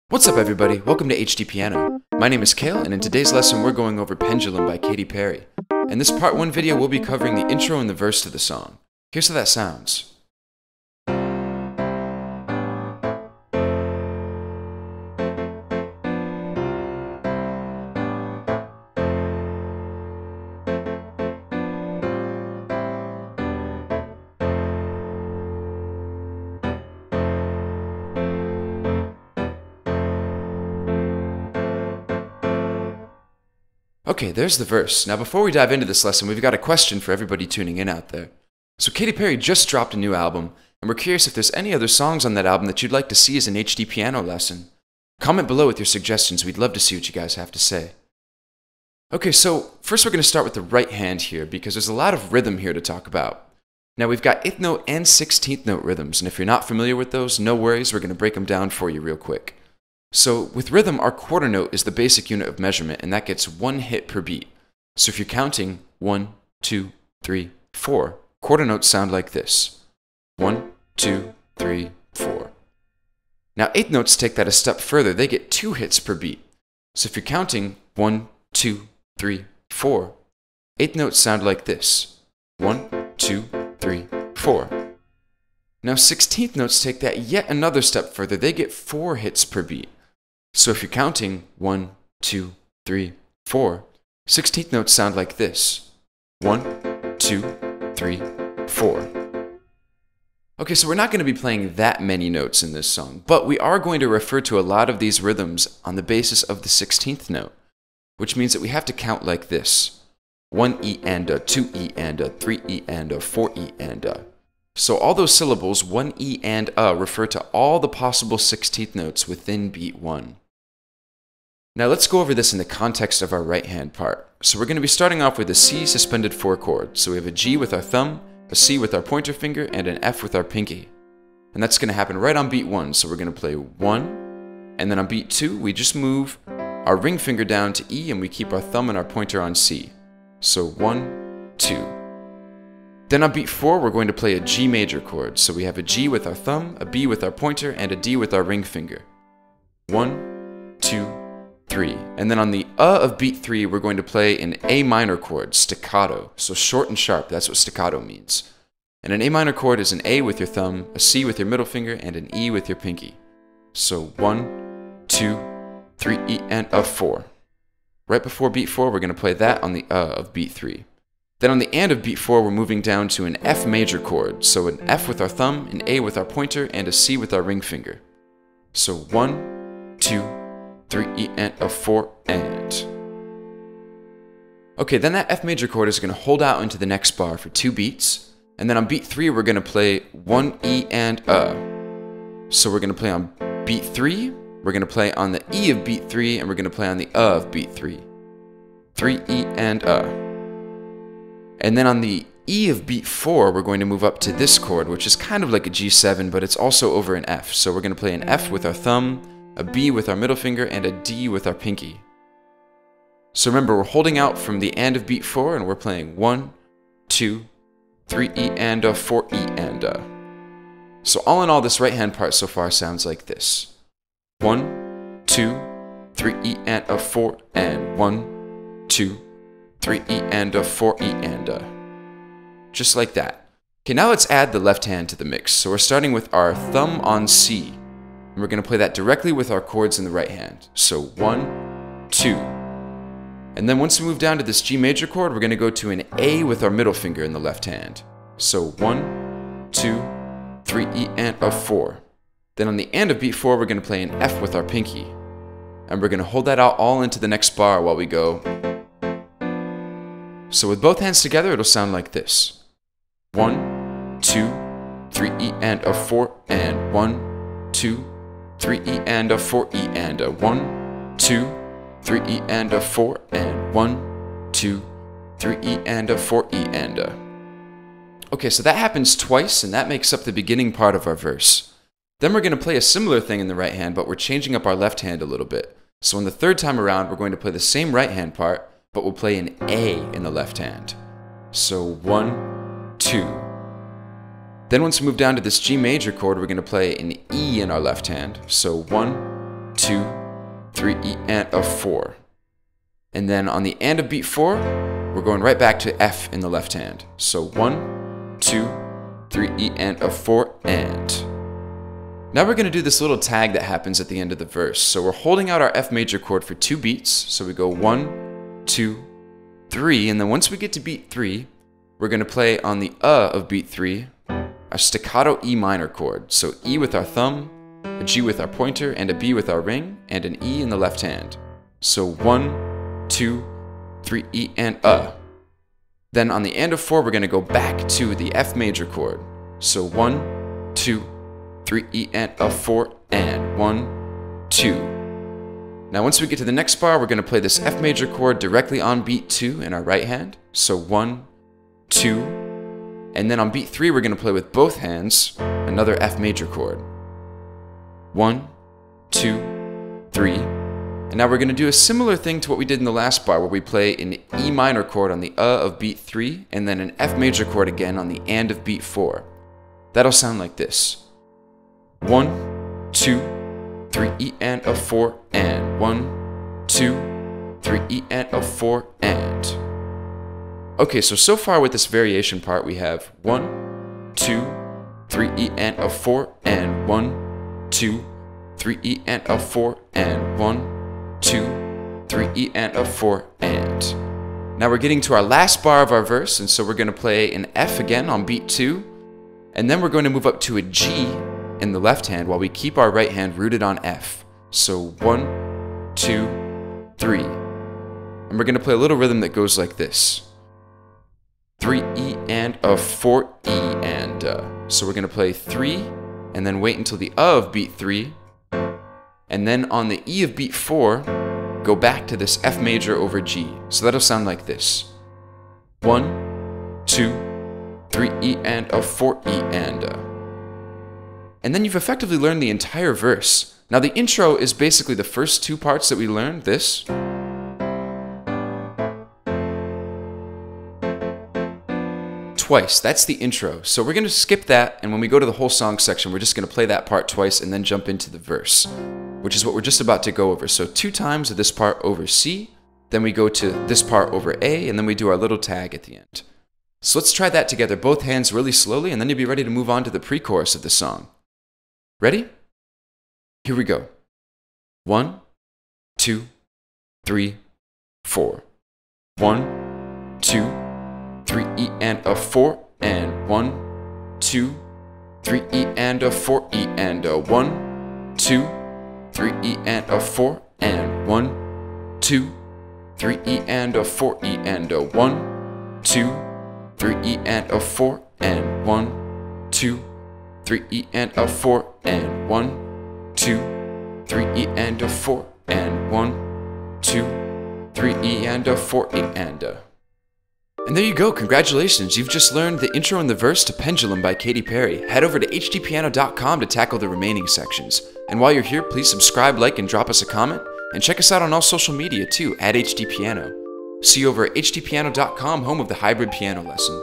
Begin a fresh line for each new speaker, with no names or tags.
What's up everybody, welcome to HDpiano. My name is Kale, and in today's lesson we're going over Pendulum by Katy Perry. In this part 1 video we'll be covering the intro and the verse to the song. Here's how that sounds. Okay, there's the verse. Now before we dive into this lesson, we've got a question for everybody tuning in out there. So Katy Perry just dropped a new album, and we're curious if there's any other songs on that album that you'd like to see as an HDpiano lesson. Comment below with your suggestions, we'd love to see what you guys have to say. Okay, so first we're going to start with the right hand here, because there's a lot of rhythm here to talk about. Now we've got 8th note and 16th note rhythms, and if you're not familiar with those, no worries, we're going to break them down for you real quick. So with rhythm, our quarter note is the basic unit of measurement, and that gets 1 hit per beat. So if you're counting 1, 2, 3, 4, quarter notes sound like this. 1, 2, 3, 4. Now 8th notes take that a step further. They get 2 hits per beat. So if you're counting 1, 2, 3, 4, 8th notes sound like this. 1, 2, 3, 4. Now 16th notes take that yet another step further. They get 4 hits per beat. So if you're counting 1, 2, 3, 4, 16th notes sound like this. 1, 2, 3, 4. Okay, so we're not going to be playing that many notes in this song, but we are going to refer to a lot of these rhythms on the basis of the 16th note, which means that we have to count like this. 1 E and a, 2 E and a, 3 E and a, 4 E and a. So all those syllables, 1 E and a, refer to all the possible 16th notes within beat 1. Now let's go over this in the context of our right hand part. So we're going to be starting off with a C suspended 4 chord. So we have a G with our thumb, a C with our pointer finger, and an F with our pinky. And that's going to happen right on beat 1. So we're going to play 1, and then on beat 2, we just move our ring finger down to E, and we keep our thumb and our pointer on C. So 1, 2. Then on beat 4, we're going to play a G major chord. So we have a G with our thumb, a B with our pointer, and a D with our ring finger. 1, 2, 3. And then on the of beat 3, we're going to play an A minor chord, staccato. So short and sharp, that's what staccato means. And an A minor chord is an A with your thumb, a C with your middle finger, and an E with your pinky. So 1, 2, 3, E, and a 4. Right before beat 4, we're going to play that on the of beat 3. Then on the and of beat 4, we're moving down to an F major chord. So an F with our thumb, an A with our pointer, and a C with our ring finger. So 1, 2, 3 E and a 4 and. Okay, then that F major chord is going to hold out into the next bar for 2 beats. And then on beat 3, we're going to play 1 E and a. So we're going to play on beat 3, we're going to play on the E of beat 3, and we're going to play on the of beat 3. 3 E and a. And then on the E of beat 4, we're going to move up to this chord, which is kind of like a G7, but it's also over an F. So we're going to play an F with our thumb, a B with our middle finger, and a D with our pinky. So remember, we're holding out from the and of beat 4, and we're playing 1, 2, 3 E and a, 4 E and a. So all in all, this right hand part so far sounds like this. 1, 2, 3 E and a, 4 and 1, 2, 3 E and a, 4 E and a. Just like that. Okay, now let's add the left hand to the mix. So we're starting with our thumb on C. And we're going to play that directly with our chords in the right hand. So 1, 2. And then once we move down to this G major chord, we're going to go to an A with our middle finger in the left hand. So 1, 2, 3 E and a 4. Then on the and of beat 4, we're going to play an F with our pinky. And we're going to hold that out all into the next bar while we go. So with both hands together, it'll sound like this. 1, 2, 3 E and a 4 and 1, 2, 3 E and a 4 E and a 1, 2, 3 E and a 4 and 1, 2, 3 E and a 4 E and a. Okay, so that happens twice, and that makes up the beginning part of our verse. Then we're going to play a similar thing in the right hand, but we're changing up our left hand a little bit. So on the third time around, we're going to play the same right hand part, but we'll play an A in the left hand. So 1, 2. Then once we move down to this G major chord, we're going to play an E in our left hand. So 1, 2, 3, E, and a 4. And then on the and of beat 4, we're going right back to F in the left hand. So 1, 2, 3, E, and a 4, and. Now we're going to do this little tag that happens at the end of the verse. So we're holding out our F major chord for 2 beats. So we go 1, 2, 3, and then once we get to beat 3, we're going to play on the of beat 3, a staccato E minor chord. So E with our thumb, a G with our pointer, and a B with our ring, and an E in the left hand. So 1, 2, 3, E, and Then on the and of 4, we're going to go back to the F major chord. So 1, 2, 3, E, and a 4, and 1, 2. Now once we get to the next bar, we're going to play this F major chord directly on beat 2 in our right hand. So 1, 2, and then on beat 3, we're going to play with both hands another F major chord. 1, 2, 3. And now we're going to do a similar thing to what we did in the last bar, where we play an E minor chord on the of beat 3, and then an F major chord again on the and of beat 4. That'll sound like this. 1, 2, 3, E, and a 4, and 1, 2, 3, E, and a 4, and. Okay, so far with this variation part, we have 1, 2, 3, E, and a 4, and 1, 2, 3, E, and a 4, and 1, 2, 3, E, and a 4, and. Now we're getting to our last bar of our verse, and so we're going to play an F again on beat 2, and then we're going to move up to a G in the left hand while we keep our right hand rooted on F. So 1, 2, 3. And we're going to play a little rhythm that goes like this. 3 E and a 4 E and So we're going to play 3 and then wait until the of beat 3. And then on the E of beat 4, go back to this F major over G. So that'll sound like this. 1, 2, 3 E and a 4 E and And then you've effectively learned the entire verse. Now the intro is basically the first 2 parts that we learned, this. Twice, that's the intro. So we're going to skip that, and when we go to the whole song section, we're just going to play that part twice and then jump into the verse, which is what we're just about to go over. So 2 times of this part over C, then we go to this part over A, and then we do our little tag at the end. So let's try that together, both hands really slowly, and then you'll be ready to move on to the pre-chorus of the song. Ready? Here we go. 1, 2, 3, 4. 1, 2, 3 E and a 4, and 1, 2, 3 E and a 4 E and a 1, 2, 3 E and a 4, and 1, 2, 3 E and a 4 E and a 1, 2, 3 E and a 4, and 1, 2, 3 E and a 4, and 1, 2, 3 E and a 4, and 1, 2, 3 E and a 4 E and a. And there you go, congratulations, you've just learned the intro and the verse to Pendulum by Katy Perry. Head over to HDpiano.com to tackle the remaining sections. And while you're here, please subscribe, like, and drop us a comment. And check us out on all social media too, @HDpiano. See you over at HDpiano.com, home of the hybrid piano lesson.